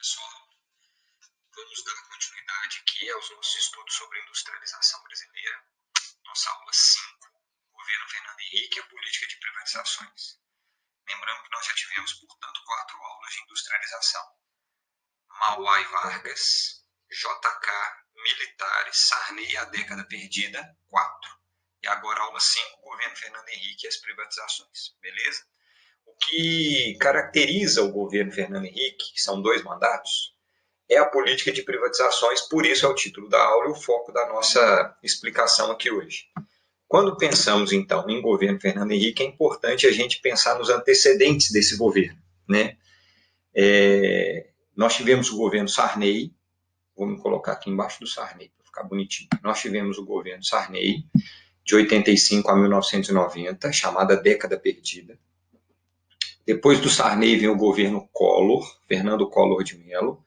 pessoal, vamos dar continuidade aqui aos nossos estudos sobre industrialização brasileira. Nossa aula 5, Governo Fernando Henrique e a política de privatizações. Lembrando que nós já tivemos, portanto, 4 aulas de industrialização. Mauá e Vargas, JK, militares, Sarney, a década perdida, 4. E agora aula 5, Governo Fernando Henrique e as privatizações, beleza? O que caracteriza o governo Fernando Henrique, que são 2 mandatos, é a política de privatizações, por isso é o título da aula e o foco da nossa explicação aqui hoje. Quando pensamos, então, em governo Fernando Henrique, é importante a gente pensar nos antecedentes desse governo, né? Nós tivemos o governo Sarney, vou me colocar aqui embaixo do Sarney, para ficar bonitinho. Nós tivemos o governo Sarney, de 85 a 1990, chamada década perdida. Depois do Sarney vem o governo Collor, Fernando Collor de Mello,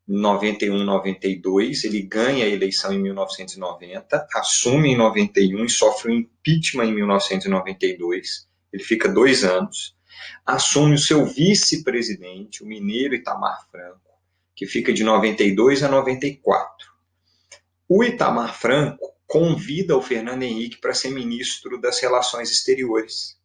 91, 92, ele ganha a eleição em 1990, assume em 91 e sofre o impeachment em 1992, ele fica 2 anos, assume o seu vice-presidente, o mineiro Itamar Franco, que fica de 92 a 94. O Itamar Franco convida o Fernando Henrique para ser ministro das Relações Exteriores.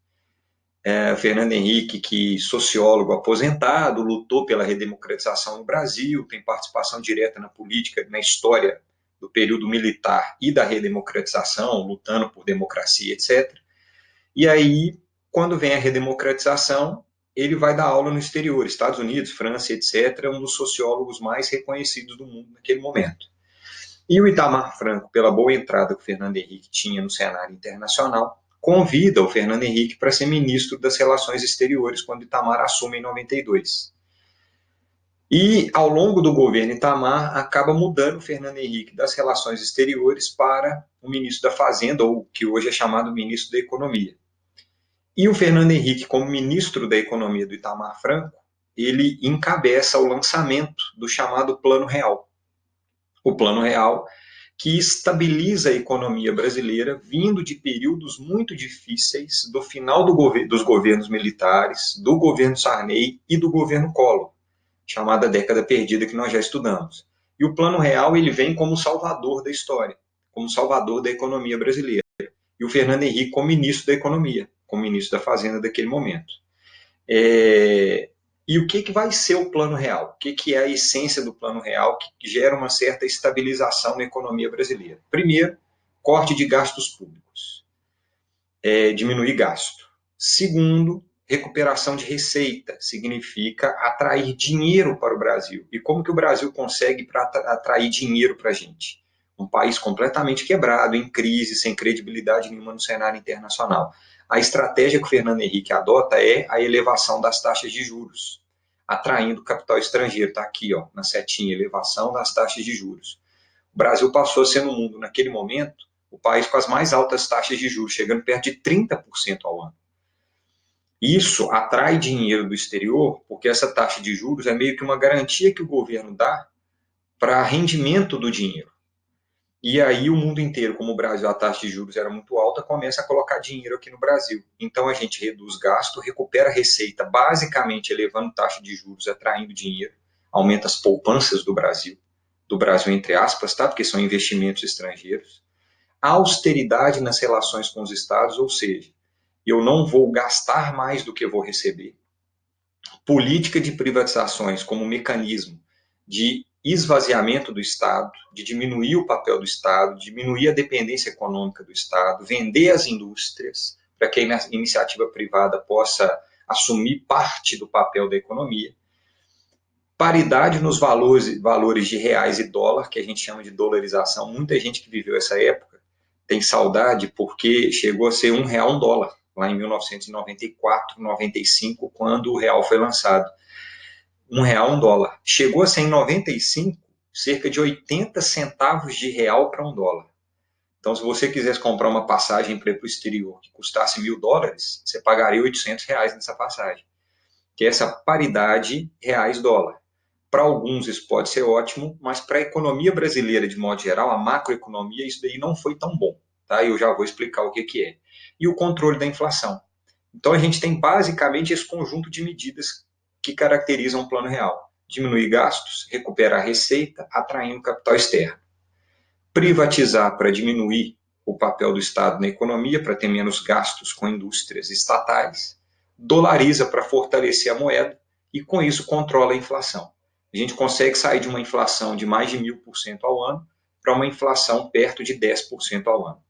Fernando Henrique, que sociólogo aposentado, lutou pela redemocratização no Brasil, tem participação direta na política, na história do período militar e da redemocratização, lutando por democracia, etc. E aí, quando vem a redemocratização, ele vai dar aula no exterior, Estados Unidos, França, etc., um dos sociólogos mais reconhecidos do mundo naquele momento. E o Itamar Franco, pela boa entrada que o Fernando Henrique tinha no cenário internacional, convida o Fernando Henrique para ser ministro das Relações Exteriores quando Itamar assume em 92. E, ao longo do governo Itamar, acaba mudando o Fernando Henrique das Relações Exteriores para o ministro da Fazenda, ou que hoje é chamado ministro da Economia. E o Fernando Henrique, como ministro da Economia do Itamar Franco, ele encabeça o lançamento do chamado Plano Real. O Plano Real, que estabiliza a economia brasileira, vindo de períodos muito difíceis do final dos governos militares, do governo Sarney e do governo Collor, chamada década perdida que nós já estudamos. E o Plano Real ele vem como salvador da história, como salvador da economia brasileira. E o Fernando Henrique como ministro da Economia, como ministro da Fazenda daquele momento. E o que vai ser o Plano Real? O que é a essência do Plano Real que gera uma certa estabilização na economia brasileira? Primeiro, corte de gastos públicos, diminuir gasto. Segundo, recuperação de receita, significa atrair dinheiro para o Brasil. E como que o Brasil consegue atrair dinheiro para a gente? Um país completamente quebrado, em crise, sem credibilidade nenhuma no cenário internacional. A estratégia que o Fernando Henrique adota é a elevação das taxas de juros, atraindo capital estrangeiro. Está aqui, ó, na setinha, elevação das taxas de juros. O Brasil passou a ser, no mundo, naquele momento, o país com as mais altas taxas de juros, chegando perto de 30% ao ano. Isso atrai dinheiro do exterior, porque essa taxa de juros é meio que uma garantia que o governo dá para rendimento do dinheiro. E aí o mundo inteiro, como o Brasil, a taxa de juros era muito alta, começa a colocar dinheiro aqui no Brasil. Então a gente reduz gasto, recupera a receita, basicamente elevando taxa de juros, atraindo dinheiro, aumenta as poupanças do Brasil entre aspas, tá? Porque são investimentos estrangeiros. A austeridade nas relações com os estados, ou seja, eu não vou gastar mais do que vou receber. Política de privatizações como mecanismo de esvaziamento do Estado, de diminuir o papel do Estado, diminuir a dependência econômica do Estado, vender as indústrias para que a iniciativa privada possa assumir parte do papel da economia. Paridade nos valores de reais e dólar, que a gente chama de dolarização. Muita gente que viveu essa época tem saudade porque chegou a ser R$1 um dólar, lá em 1994, 95, quando o real foi lançado. R$1 um dólar. Chegou a ser em 95, cerca de 80 centavos de real para um dólar. Então, se você quisesse comprar uma passagem para ir para o exterior que custasse $1.000, você pagaria R$800 nessa passagem. Que é essa paridade reais-dólar. Para alguns isso pode ser ótimo, mas para a economia brasileira, de modo geral, a macroeconomia, isso daí não foi tão bom. Tá? Eu já vou explicar o que é. E o controle da inflação. Então, a gente tem basicamente esse conjunto de medidas que caracterizam o Plano Real. diminuir gastos, recuperar receita, atraindo capital externo. Privatizar para diminuir o papel do Estado na economia, para ter menos gastos com indústrias estatais. Dolariza para fortalecer a moeda e, com isso, controla a inflação. A gente consegue sair de uma inflação de mais de 1.000% ao ano para uma inflação perto de 10% ao ano.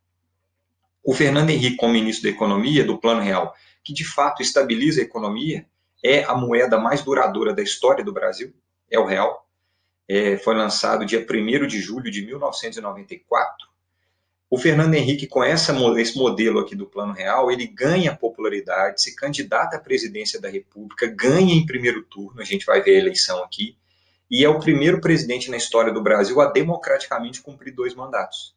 O Fernando Henrique, como ministro da Economia, do Plano Real, que de fato estabiliza a economia, é a moeda mais duradoura da história do Brasil, é o real. Foi lançado dia 1º de julho de 1994. O Fernando Henrique, com esse modelo aqui do Plano Real, ele ganha popularidade, se candidata à presidência da República, ganha em primeiro turno, a gente vai ver a eleição aqui, e é o primeiro presidente na história do Brasil a democraticamente cumprir 2 mandatos.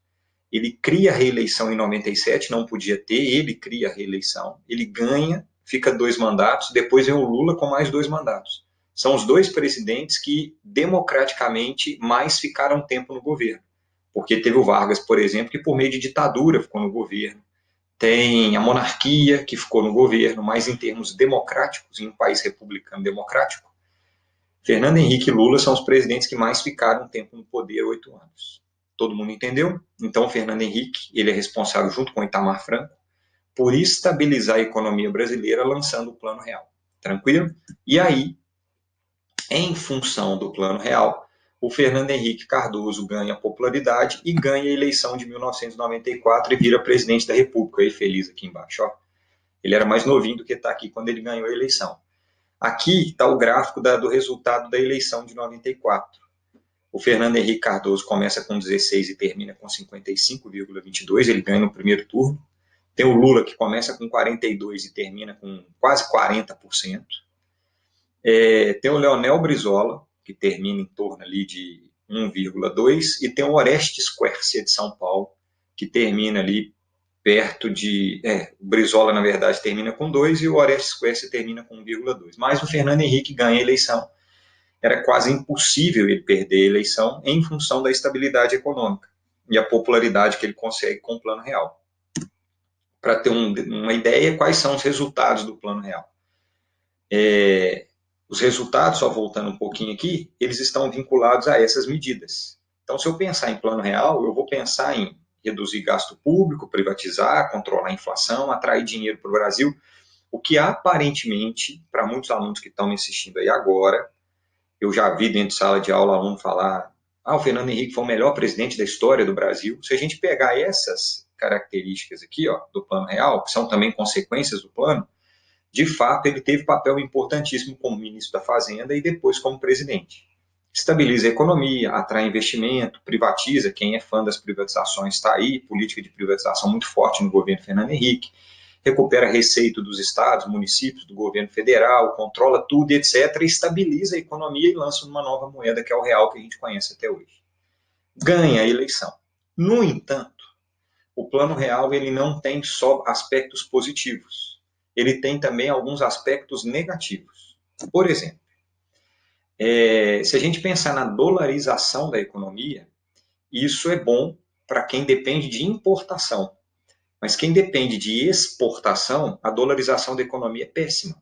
Ele cria a reeleição em 97, não podia ter, ele cria a reeleição, ele ganha, fica 2 mandatos, depois vem o Lula com mais 2 mandatos. São os 2 presidentes que democraticamente mais ficaram tempo no governo. Porque teve o Vargas, por exemplo, que por meio de ditadura ficou no governo. Tem a monarquia, que ficou no governo, mas em termos democráticos, em um país republicano democrático, Fernando Henrique e Lula são os presidentes que mais ficaram tempo no poder, 8 anos. Todo mundo entendeu? Então, Fernando Henrique, ele é responsável, junto com Itamar Franco, por estabilizar a economia brasileira, lançando o Plano Real. Tranquilo? E aí, em função do Plano Real, o Fernando Henrique Cardoso ganha popularidade e ganha a eleição de 1994 e vira presidente da República. Aí, feliz aqui embaixo. Ó. Ele era mais novinho do que está aqui quando ele ganhou a eleição. Aqui está o gráfico do resultado da eleição de 94. O Fernando Henrique Cardoso começa com 16 e termina com 55,22, ele ganha no primeiro turno. Tem o Lula, que começa com 42 e termina com quase 40%. Tem o Leonel Brizola, que termina em torno ali de 1,2%, e tem o Orestes Quercia, de São Paulo, que termina ali perto de... o Brizola, na verdade, termina com 2% e o Orestes Quercia termina com 1,2%. Mas o Fernando Henrique ganha a eleição. Era quase impossível ele perder a eleição em função da estabilidade econômica e a popularidade que ele consegue com o Plano Real. Para ter uma ideia, quais são os resultados do Plano Real? Os resultados, só voltando um pouquinho aqui, eles estão vinculados a essas medidas. Então, se eu pensar em Plano Real, eu vou pensar em reduzir gasto público, privatizar, controlar a inflação, atrair dinheiro para o Brasil, o que aparentemente, para muitos alunos que estão me assistindo aí agora, eu já vi dentro de sala de aula aluno falar: o Fernando Henrique foi o melhor presidente da história do Brasil. Se a gente pegar essas características aqui, ó, do Plano Real, que são também consequências do plano, de fato ele teve papel importantíssimo como ministro da Fazenda e depois como presidente. Estabiliza a economia, atrai investimento, privatiza, quem é fã das privatizações está aí, política de privatização muito forte no governo Fernando Henrique, recupera receita dos estados, municípios, do governo federal, controla tudo, etc., estabiliza a economia e lança uma nova moeda, que é o real, que a gente conhece até hoje. Ganha a eleição. No entanto, o Plano Real ele não tem só aspectos positivos, ele tem também alguns aspectos negativos. Por exemplo, se a gente pensar na dolarização da economia, isso é bom para quem depende de importação. Mas quem depende de exportação, a dolarização da economia é péssima.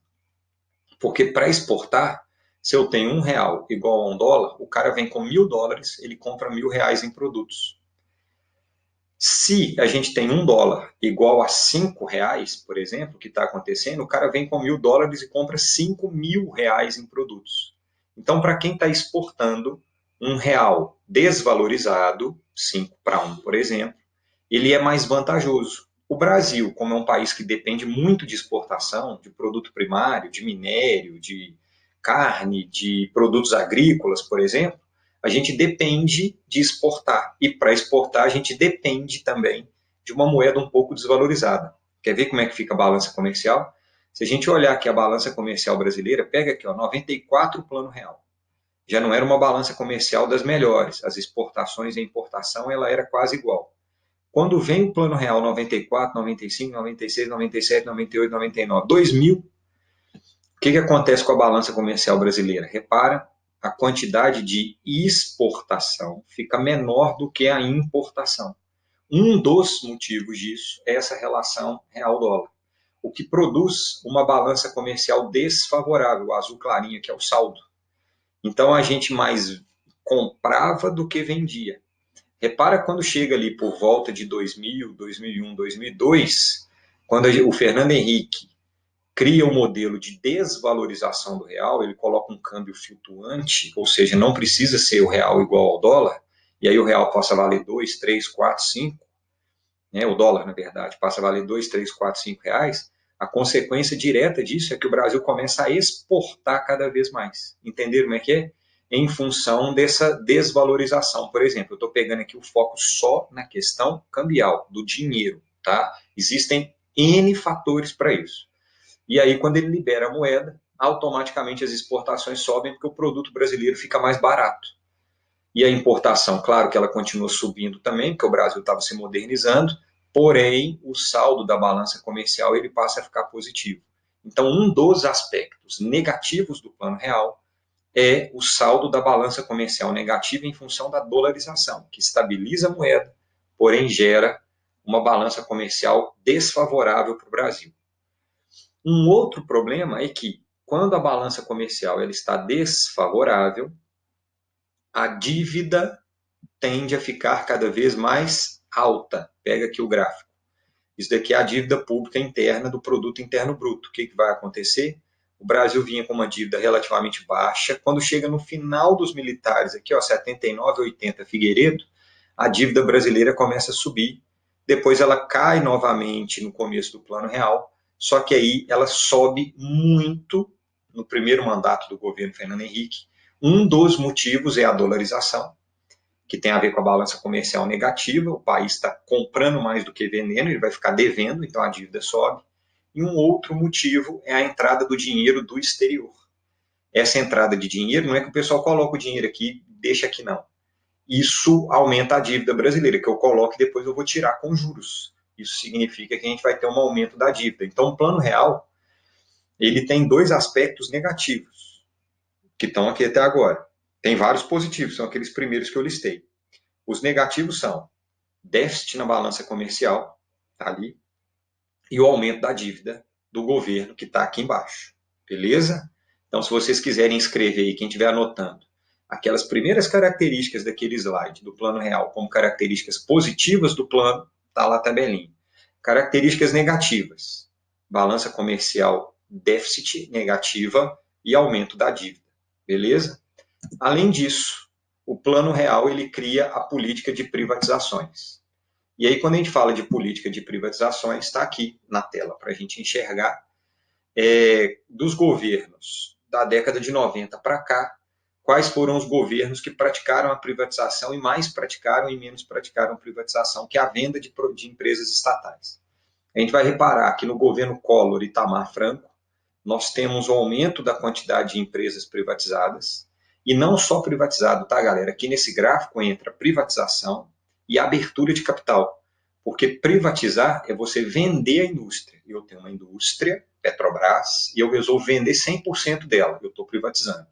Porque para exportar, se eu tenho R$1 igual a $1, o cara vem com $1.000, ele compra R$1.000 em produtos. Se a gente tem $1 igual a R$5, por exemplo, que está acontecendo, o cara vem com $1.000 e compra R$5.000 em produtos. Então, para quem está exportando, R$1 desvalorizado, 5-1, por exemplo, ele é mais vantajoso. O Brasil, como é um país que depende muito de exportação, de produto primário, de minério, de carne, de produtos agrícolas, por exemplo, a gente depende de exportar. E para exportar, a gente depende também de uma moeda um pouco desvalorizada. Quer ver como é que fica a balança comercial? Se a gente olhar aqui a balança comercial brasileira, pega aqui, ó, 94 Plano Real. Já não era uma balança comercial das melhores. As exportações e a importação, ela era quase igual. Quando vem o Plano Real 94, 95, 96, 97, 98, 99, 2000, o que acontece com a balança comercial brasileira? Repara, a quantidade de exportação fica menor do que a importação. Um dos motivos disso é essa relação real-dólar, o que produz uma balança comercial desfavorável, o azul clarinho, que é o saldo. Então a gente mais comprava do que vendia. Repara quando chega ali por volta de 2000, 2001, 2002, quando o Fernando Henrique cria o modelo de desvalorização do real, ele coloca um câmbio flutuante, ou seja, não precisa ser o real igual ao dólar, e aí o real passa a valer 2, 3, 4, 5, né, o dólar, na verdade, passa a valer 2, 3, 4, 5 reais, a consequência direta disso é que o Brasil começa a exportar cada vez mais. Entenderam como é que é? Em função dessa desvalorização. Por exemplo, eu estou pegando aqui o foco só na questão cambial, do dinheiro. Tá? Existem N fatores para isso. E aí, quando ele libera a moeda, automaticamente as exportações sobem porque o produto brasileiro fica mais barato. E a importação, claro que ela continua subindo também, porque o Brasil estava se modernizando, porém o saldo da balança comercial ele passa a ficar positivo. Então, um dos aspectos negativos do Plano Real é o saldo da balança comercial negativa em função da dolarização, que estabiliza a moeda, porém gera uma balança comercial desfavorável para o Brasil. Um outro problema é que, quando a balança comercial ela está desfavorável, a dívida tende a ficar cada vez mais alta. Pega aqui o gráfico. Isso daqui é a dívida pública interna do produto interno bruto. O que vai acontecer? O Brasil vinha com uma dívida relativamente baixa. Quando chega no final dos militares, aqui, ó, 79, 80, Figueiredo, a dívida brasileira começa a subir. Depois ela cai novamente no começo do Plano Real. Só que aí ela sobe muito no primeiro mandato do governo Fernando Henrique. Um dos motivos é a dolarização, que tem a ver com a balança comercial negativa, o país está comprando mais do que vendendo, ele vai ficar devendo, então a dívida sobe. E um outro motivo é a entrada do dinheiro do exterior. Essa entrada de dinheiro não é que o pessoal coloca o dinheiro aqui e deixa aqui, não. Isso aumenta a dívida brasileira, que eu coloco e depois eu vou tirar com juros. Isso significa que a gente vai ter um aumento da dívida. Então, o Plano Real, ele tem dois aspectos negativos, que estão aqui até agora. Tem vários positivos, são aqueles primeiros que eu listei. Os negativos são déficit na balança comercial, tá ali, e o aumento da dívida do governo, que está aqui embaixo. Beleza? Então, se vocês quiserem escrever aí, quem estiver anotando, aquelas primeiras características daquele slide do Plano Real como características positivas do plano, está lá a tabelinha. Características negativas: balança comercial, déficit negativa e aumento da dívida. Beleza? Além disso, o Plano Real ele cria a política de privatizações. E aí, quando a gente fala de política de privatizações, está aqui na tela para a gente enxergar dos governos da década de 90 para cá, quais foram os governos que praticaram a privatização e mais praticaram e menos praticaram privatização, que é a venda de empresas estatais. A gente vai reparar que no governo Collor e Itamar Franco, nós temos um aumento da quantidade de empresas privatizadas, e não só privatizado, tá, galera? Aqui nesse gráfico entra privatização e abertura de capital, porque privatizar é você vender a indústria. Eu tenho uma indústria, Petrobras, e eu resolvo vender 100% dela, eu estou privatizando.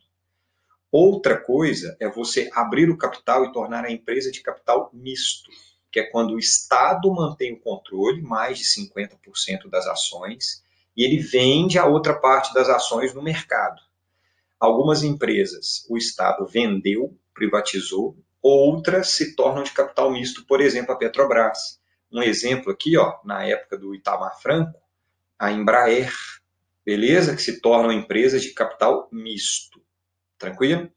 Outra coisa é você abrir o capital e tornar a empresa de capital misto, que é quando o Estado mantém o controle, mais de 50% das ações, e ele vende a outra parte das ações no mercado. Algumas empresas o Estado vendeu, privatizou, outras se tornam de capital misto, por exemplo, a Petrobras. Um exemplo aqui, ó, na época do Itamar Franco, a Embraer, beleza? Que se tornam empresas de capital misto. Tranquilo?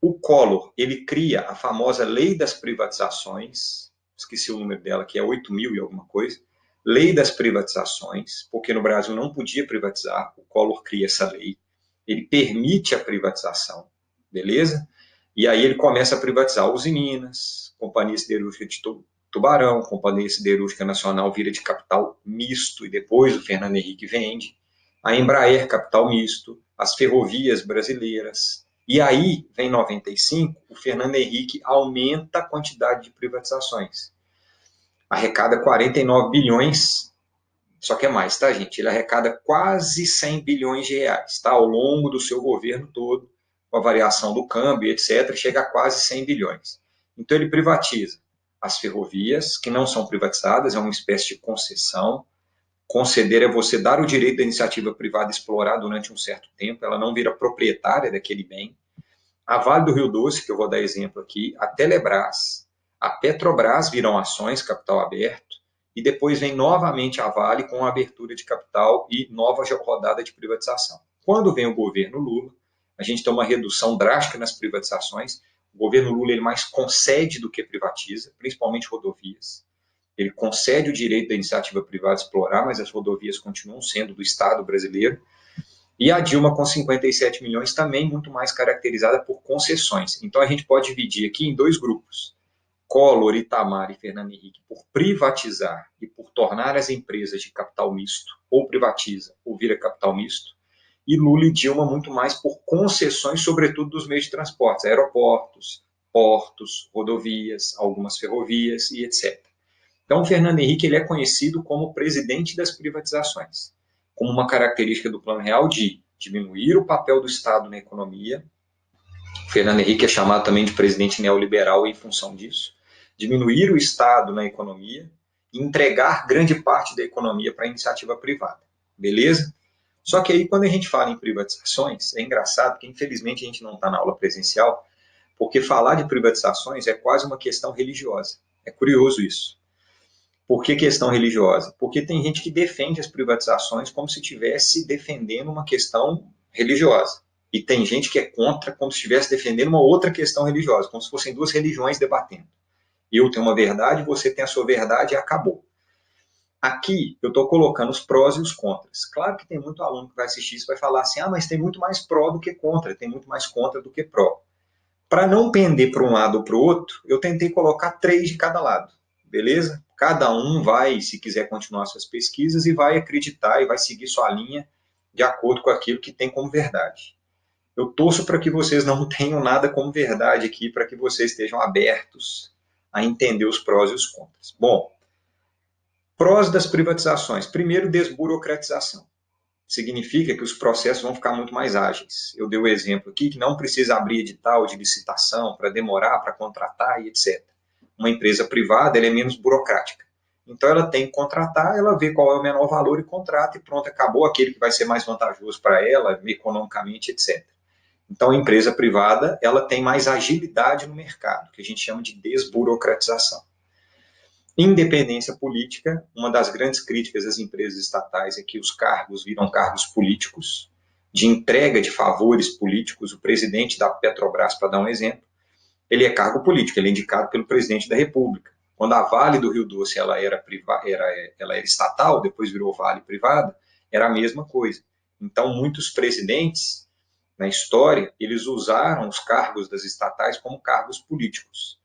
O Collor, ele cria a famosa Lei das Privatizações, esqueci o número dela, que é 8.000 e alguma coisa, Lei das Privatizações, porque no Brasil não podia privatizar, o Collor cria essa lei, ele permite a privatização, beleza? E aí ele começa a privatizar Usiminas, Companhia Siderúrgica de Tubarão, Companhia Siderúrgica Nacional vira de capital misto, e depois o Fernando Henrique vende, a Embraer, capital misto, as ferrovias brasileiras. E aí, vem 95, o Fernando Henrique aumenta a quantidade de privatizações. Arrecada 49 bilhões, só que é mais, tá, gente? Ele arrecada quase 100 bilhões de reais, tá? Ao longo do seu governo todo, com a variação do câmbio, etc., chega a quase 100 bilhões. Então, ele privatiza as ferrovias, que não são privatizadas, é uma espécie de concessão. Conceder é você dar o direito da iniciativa privada explorar durante um certo tempo, ela não vira proprietária daquele bem. A Vale do Rio Doce, que eu vou dar exemplo aqui, a Telebrás, a Petrobras viram ações, capital aberto, e depois vem novamente a Vale com a abertura de capital e nova rodada de privatização. Quando vem o governo Lula, a gente tem uma redução drástica nas privatizações. O governo Lula ele mais concede do que privatiza, principalmente rodovias. Ele concede o direito da iniciativa privada explorar, mas as rodovias continuam sendo do Estado brasileiro. E a Dilma, com 57 milhões, também muito mais caracterizada por concessões. Então, a gente pode dividir aqui em dois grupos. Collor, Itamar e Fernando Henrique por privatizar e por tornar as empresas de capital misto, ou privatiza ou vira capital misto, e Lula e Dilma muito mais por concessões, sobretudo dos meios de transporte, aeroportos, portos, rodovias, algumas ferrovias e etc. Então, o Fernando Henrique ele é conhecido como presidente das privatizações, como uma característica do Plano Real de diminuir o papel do Estado na economia. O Fernando Henrique é chamado também de presidente neoliberal em função disso. Diminuir o Estado na economia e entregar grande parte da economia para a iniciativa privada. Beleza? Só que aí, quando a gente fala em privatizações, é engraçado, porque infelizmente a gente não está na aula presencial, porque falar de privatizações é quase uma questão religiosa. É curioso isso. Por que questão religiosa? Porque tem gente que defende as privatizações como se estivesse defendendo uma questão religiosa. E tem gente que é contra como se estivesse defendendo uma outra questão religiosa, como se fossem duas religiões debatendo. Eu tenho uma verdade, você tem a sua verdade e acabou. Aqui eu estou colocando os prós e os contras. Claro que tem muito aluno que vai assistir isso e vai falar assim, mas tem muito mais pró do que contra, tem muito mais contra do que pró. Para não pender para um lado ou para o outro, eu tentei colocar 3 de cada lado, beleza? Cada um vai, se quiser continuar suas pesquisas, e vai acreditar e vai seguir sua linha de acordo com aquilo que tem como verdade. Eu torço para que vocês não tenham nada como verdade aqui, para que vocês estejam abertos a entender os prós e os contras. Bom, prós das privatizações. Primeiro, desburocratização. Significa que os processos vão ficar muito mais ágeis. Eu dei o exemplo aqui que não precisa abrir edital de licitação para demorar, para contratar e etc. Uma empresa privada ela é menos burocrática. Então ela tem que contratar, ela vê qual é o menor valor e contrata e pronto, acabou aquele que vai ser mais vantajoso para ela, economicamente, etc. Então a empresa privada ela tem mais agilidade no mercado, que a gente chama de desburocratização. Independência política, uma das grandes críticas às empresas estatais é que os cargos viram cargos políticos, de entrega de favores políticos. O presidente da Petrobras, para dar um exemplo, ele é cargo político, ele é indicado pelo presidente da República. Quando a Vale do Rio Doce ela era estatal, depois virou Vale privada, era a mesma coisa. Então, muitos presidentes na história, eles usaram os cargos das estatais como cargos políticos.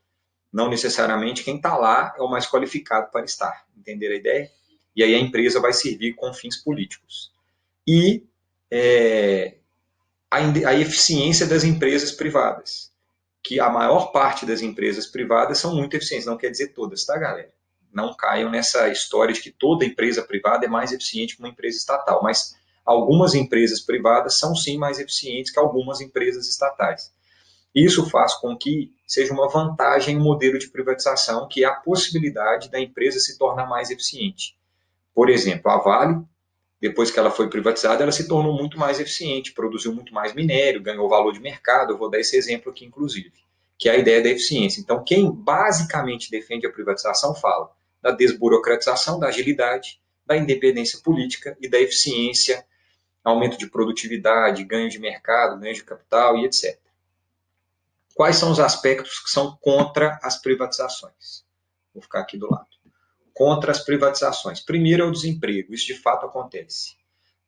Não necessariamente quem está lá é o mais qualificado para estar. Entenderam a ideia? E aí a empresa vai servir com fins políticos. E a eficiência das empresas privadas, que a maior parte das empresas privadas são muito eficientes, não quer dizer todas, tá, galera? Não caiam nessa história de que toda empresa privada é mais eficiente que uma empresa estatal, mas algumas empresas privadas são sim mais eficientes que algumas empresas estatais. Isso faz com que seja uma vantagem o modelo de privatização, que é a possibilidade da empresa se tornar mais eficiente. Por exemplo, a Vale, depois que ela foi privatizada, ela se tornou muito mais eficiente, produziu muito mais minério, ganhou valor de mercado. Eu vou dar esse exemplo aqui, inclusive, que é a ideia da eficiência. Então, quem basicamente defende a privatização fala da desburocratização, da agilidade, da independência política e da eficiência, aumento de produtividade, ganho de mercado, ganho de capital e etc. Quais são os aspectos que são contra as privatizações? Vou ficar aqui do lado. Contra as privatizações. Primeiro é o desemprego. Isso de fato acontece.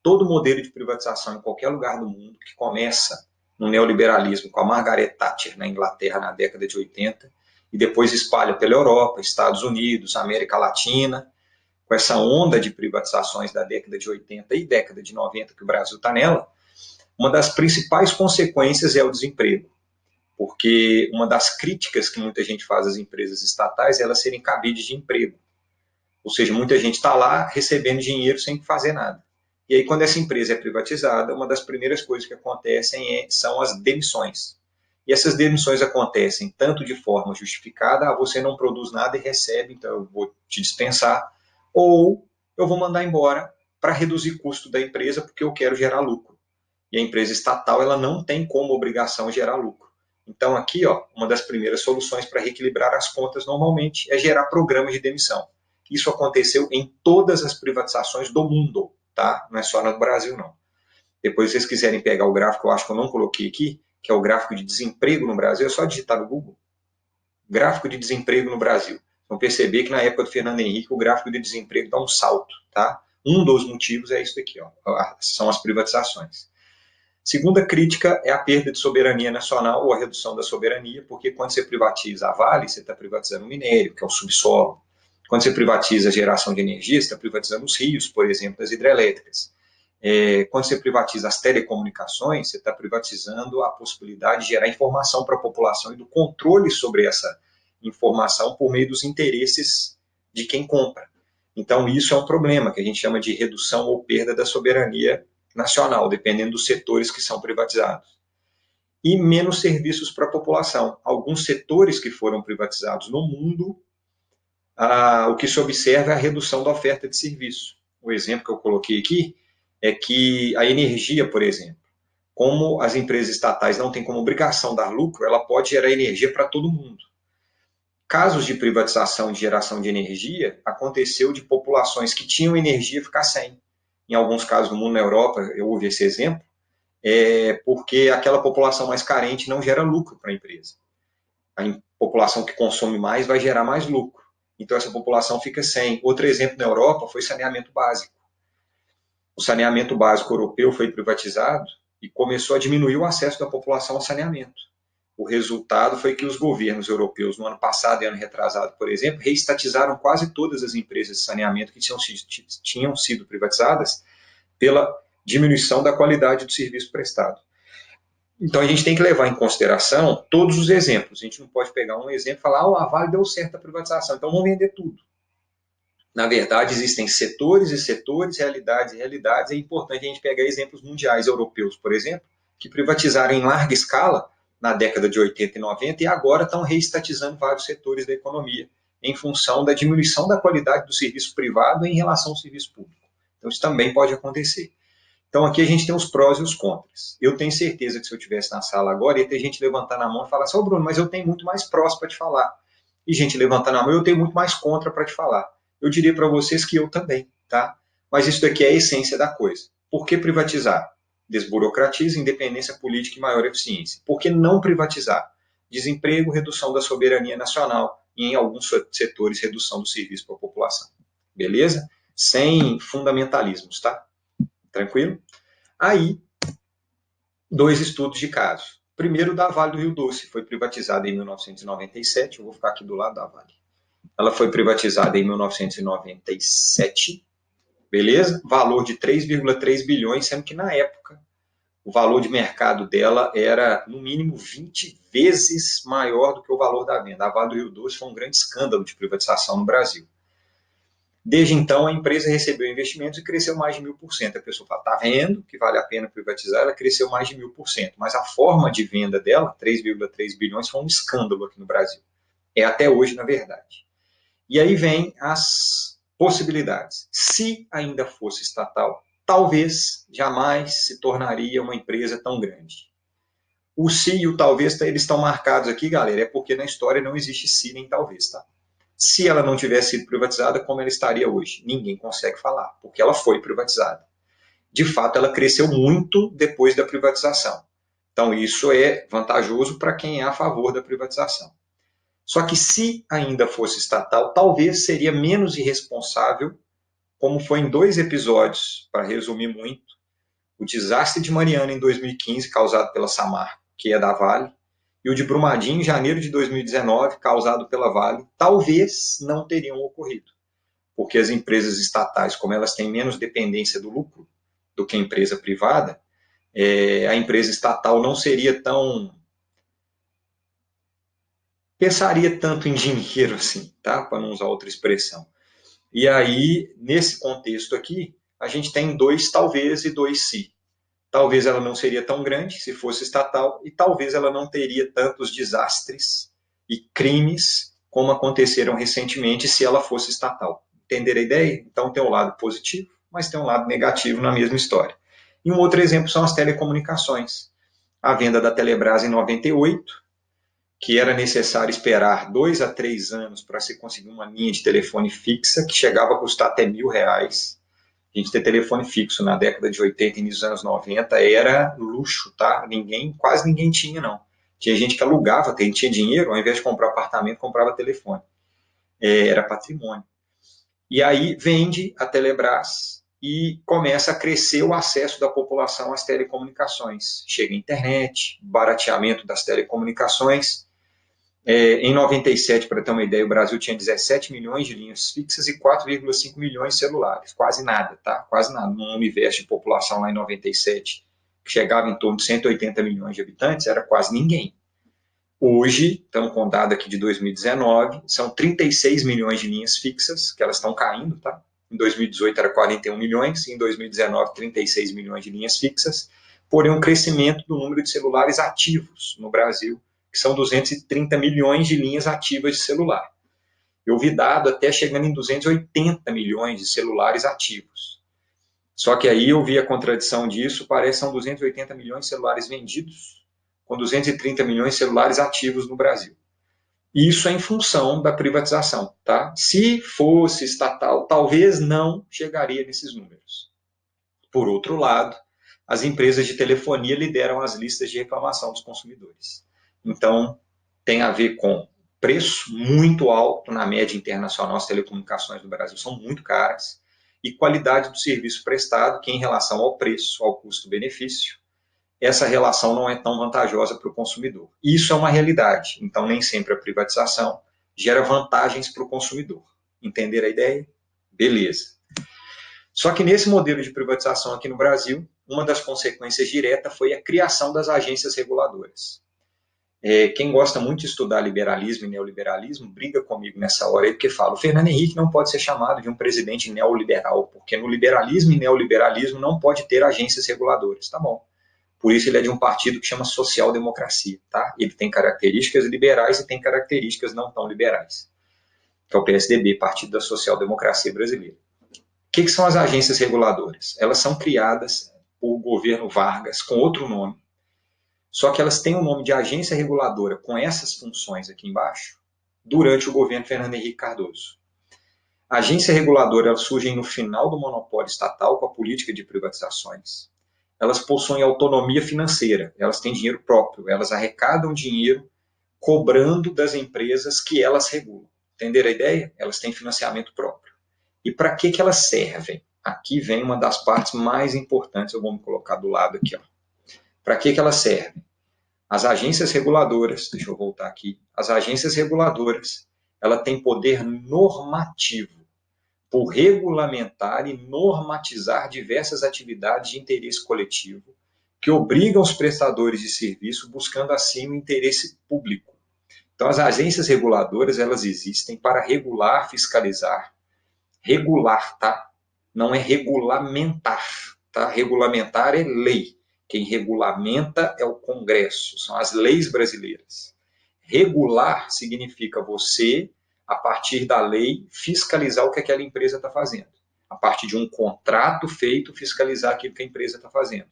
Todo modelo de privatização em qualquer lugar do mundo, que começa no neoliberalismo com a Margaret Thatcher na Inglaterra na década de 80, e depois espalha pela Europa, Estados Unidos, América Latina, com essa onda de privatizações da década de 80 e década de 90 que o Brasil está nela, uma das principais consequências é o desemprego. Porque uma das críticas que muita gente faz às empresas estatais é elas serem cabides de emprego. Ou seja, muita gente está lá recebendo dinheiro sem fazer nada. E aí, quando essa empresa é privatizada, uma das primeiras coisas que acontecem são as demissões. E essas demissões acontecem tanto de forma justificada, você não produz nada e recebe, então eu vou te dispensar, ou eu vou mandar embora para reduzir custo da empresa porque eu quero gerar lucro. E a empresa estatal ela não tem como obrigação gerar lucro. Então, aqui, ó, uma das primeiras soluções para reequilibrar as contas normalmente é gerar programas de demissão. Isso aconteceu em todas as privatizações do mundo, tá? Não é só no Brasil, não. Depois, se vocês quiserem pegar o gráfico, eu acho que eu não coloquei aqui, que é o gráfico de desemprego no Brasil, é só digitar no Google. Gráfico de desemprego no Brasil. Vão perceber que na época do Fernando Henrique o gráfico de desemprego dá um salto, tá? Um dos motivos é isso aqui, ó, são as privatizações. Segunda crítica é a perda de soberania nacional ou a redução da soberania, porque quando você privatiza a Vale, você está privatizando o minério, que é o subsolo. Quando você privatiza a geração de energia, você está privatizando os rios, por exemplo, as hidrelétricas. Quando você privatiza as telecomunicações, você está privatizando a possibilidade de gerar informação para a população e do controle sobre essa informação por meio dos interesses de quem compra. Então, isso é um problema que a gente chama de redução ou perda da soberania nacional, dependendo dos setores que são privatizados. E menos serviços para a população. Alguns setores que foram privatizados no mundo, o que se observa é a redução da oferta de serviço. O exemplo que eu coloquei aqui é que a energia, por exemplo, como as empresas estatais não têm como obrigação dar lucro, ela pode gerar energia para todo mundo. Casos de privatização de geração de energia aconteceu de populações que tinham energia ficar sem. Em alguns casos do mundo, na Europa, eu ouvi esse exemplo, porque aquela população mais carente não gera lucro para a empresa. A população que consome mais vai gerar mais lucro. Então, essa população fica sem. Outro exemplo na Europa foi saneamento básico. O saneamento básico europeu foi privatizado e começou a diminuir o acesso da população ao saneamento. O resultado foi que os governos europeus, no ano passado e ano retrasado, por exemplo, reestatizaram quase todas as empresas de saneamento que tinham sido privatizadas pela diminuição da qualidade do serviço prestado. Então, a gente tem que levar em consideração todos os exemplos. A gente não pode pegar um exemplo e falar, a Vale deu certo a privatização, então vamos vender tudo. Na verdade, existem setores e setores, realidades e realidades. É importante a gente pegar exemplos mundiais europeus, por exemplo, que privatizaram em larga escala na década de 80 e 90 e agora estão reestatizando vários setores da economia em função da diminuição da qualidade do serviço privado em relação ao serviço público. Então, isso também pode acontecer. Então, aqui a gente tem os prós e os contras. Eu tenho certeza que se eu estivesse na sala agora, ia ter gente levantando a mão e falar assim, Bruno, mas eu tenho muito mais prós para te falar. E gente levantando a mão, eu tenho muito mais contra para te falar. Eu diria para vocês que eu também, tá? Mas isso daqui é a essência da coisa. Por que privatizar? Desburocratiza, independência política e maior eficiência. Por que não privatizar? Desemprego, redução da soberania nacional e, em alguns setores, redução do serviço para a população. Beleza? Sem fundamentalismos, tá? Tranquilo? Aí, 2 estudos de caso. Primeiro, da Vale do Rio Doce, foi privatizada em 1997, eu vou ficar aqui do lado da Vale. Ela foi privatizada em 1997, beleza? Valor de 3,3 bilhões, sendo que na época o valor de mercado dela era no mínimo 20 vezes maior do que o valor da venda. A Vale do Rio Doce foi um grande escândalo de privatização no Brasil. Desde então, a empresa recebeu investimentos e cresceu mais de 1000%. A pessoa fala, está vendo que vale a pena privatizar? Ela cresceu mais de 1000%. Mas a forma de venda dela, 3,3 bilhões, foi um escândalo aqui no Brasil. É até hoje, na verdade. E aí vem as possibilidades. Se ainda fosse estatal, talvez jamais se tornaria uma empresa tão grande. O se e o talvez, eles estão marcados aqui, galera, é porque na história não existe se nem talvez, tá? Se ela não tivesse sido privatizada, como ela estaria hoje? Ninguém consegue falar, porque ela foi privatizada. De fato, ela cresceu muito depois da privatização. Então, isso é vantajoso para quem é a favor da privatização. Só que se ainda fosse estatal, talvez seria menos irresponsável, como foi em 2 episódios, para resumir muito, o desastre de Mariana em 2015, causado pela Samarco, que é da Vale, e o de Brumadinho em janeiro de 2019, causado pela Vale, talvez não teriam ocorrido. Porque as empresas estatais, como elas têm menos dependência do lucro do que a empresa privada, a empresa estatal não seria tão... pensaria tanto em dinheiro assim, tá? Para não usar outra expressão. E aí, nesse contexto aqui, a gente tem 2 talvez e 2 se. Talvez ela não seria tão grande se fosse estatal e talvez ela não teria tantos desastres e crimes como aconteceram recentemente se ela fosse estatal. Entender a ideia? Então tem um lado positivo, mas tem um lado negativo na mesma história. E um outro exemplo são as telecomunicações. A venda da Telebrás em 98, que era necessário esperar 2 a 3 anos para se conseguir uma linha de telefone fixa, que chegava a custar até R$ 1.000. A gente ter telefone fixo na década de 80 e início dos anos 90 era luxo, tá? Quase ninguém tinha, não. Tinha gente que alugava, quem tinha dinheiro, ao invés de comprar apartamento, comprava telefone. Era patrimônio. E aí vende a Telebrás e começa a crescer o acesso da população às telecomunicações. Chega a internet, barateamento das telecomunicações. Em 97, para ter uma ideia, o Brasil tinha 17 milhões de linhas fixas e 4,5 milhões de celulares. Quase nada, tá? Quase nada. Num universo de população lá em 97, que chegava em torno de 180 milhões de habitantes, era quase ninguém. Hoje, estamos com dado aqui de 2019, são 36 milhões de linhas fixas, que elas estão caindo, tá? Em 2018 era 41 milhões, em 2019 36 milhões de linhas fixas, porém um crescimento do número de celulares ativos no Brasil, que são 230 milhões de linhas ativas de celular. Eu vi dado até chegando em 280 milhões de celulares ativos. Só que aí eu vi a contradição disso, parece que são 280 milhões de celulares vendidos, com 230 milhões de celulares ativos no Brasil. Isso é em função da privatização, tá? Se fosse estatal, talvez não chegaria nesses números. Por outro lado, as empresas de telefonia lideram as listas de reclamação dos consumidores. Então, tem a ver com preço muito alto na média internacional, as telecomunicações do Brasil são muito caras, e qualidade do serviço prestado, que em relação ao preço, ao custo-benefício, essa relação não é tão vantajosa para o consumidor. Isso é uma realidade, então nem sempre a privatização gera vantagens para o consumidor. Entender a ideia? Beleza. Só que nesse modelo de privatização aqui no Brasil, uma das consequências diretas foi a criação das agências reguladoras. Quem gosta muito de estudar liberalismo e neoliberalismo briga comigo nessa hora aí, porque fala, o Fernando Henrique não pode ser chamado de um presidente neoliberal, porque no liberalismo e neoliberalismo não pode ter agências reguladoras. Tá bom. Por isso ele é de um partido que chama social-democracia, tá? Ele tem características liberais e tem características não tão liberais, que é o PSDB, Partido da Social-Democracia Brasileira. O que são as agências reguladoras? Elas são criadas por governo Vargas com outro nome, só que elas têm o nome de agência reguladora com essas funções aqui embaixo, durante o governo Fernando Henrique Cardoso. A agência reguladora ela surge no final do monopólio estatal com a política de privatizações. Elas possuem autonomia financeira, elas têm dinheiro próprio, elas arrecadam dinheiro cobrando das empresas que elas regulam. Entenderam a ideia? Elas têm financiamento próprio. E para que elas servem? Aqui vem uma das partes mais importantes, eu vou me colocar do lado aqui. Para que elas servem? As agências reguladoras, deixa eu voltar aqui, as agências reguladoras, ela tem poder normativo por regulamentar e normatizar diversas atividades de interesse coletivo que obrigam os prestadores de serviço buscando assim o interesse público. Então, as agências reguladoras, elas existem para regular, fiscalizar. Regular, tá? Não é regulamentar, tá? Regulamentar é lei. Quem regulamenta é o Congresso, são as leis brasileiras. Regular significa você, a partir da lei, fiscalizar o que aquela empresa está fazendo. A partir de um contrato feito, fiscalizar aquilo que a empresa está fazendo,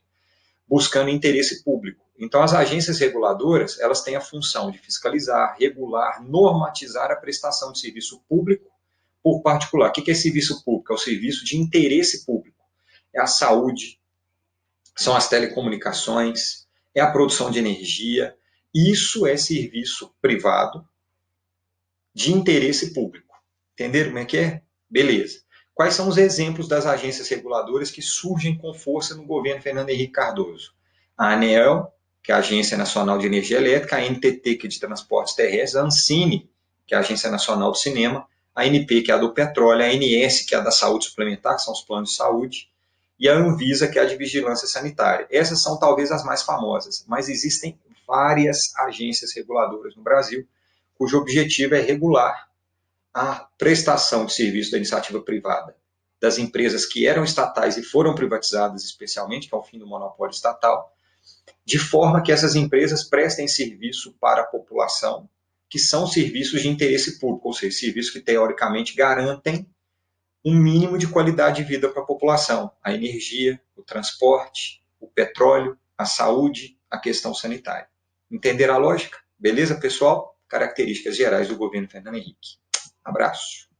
buscando interesse público. Então, as agências reguladoras, elas têm a função de fiscalizar, regular, normatizar a prestação de serviço público por particular. O que é serviço público? É o serviço de interesse público. É a saúde, são as telecomunicações, é a produção de energia. Isso é serviço privado de interesse público. Entenderam como é que é? Beleza. Quais são os exemplos das agências reguladoras que surgem com força no governo Fernando Henrique Cardoso? A ANEEL, que é a Agência Nacional de Energia Elétrica, a ANTT, que é de Transportes Terrestres, a ANCINE, que é a Agência Nacional do Cinema, a ANP, que é a do petróleo, a ANS, que é a da saúde suplementar, que são os planos de saúde, e a Anvisa, que é a de vigilância sanitária. Essas são talvez as mais famosas, mas existem várias agências reguladoras no Brasil, cujo objetivo é regular a prestação de serviço da iniciativa privada das empresas que eram estatais e foram privatizadas especialmente, que é o fim do monopólio estatal, de forma que essas empresas prestem serviço para a população, que são serviços de interesse público, ou seja, serviços que teoricamente garantem um mínimo de qualidade de vida para a população, a energia, o transporte, o petróleo, a saúde, a questão sanitária. Entenderam a lógica? Beleza, pessoal? Características gerais do governo Fernando Henrique. Abraço.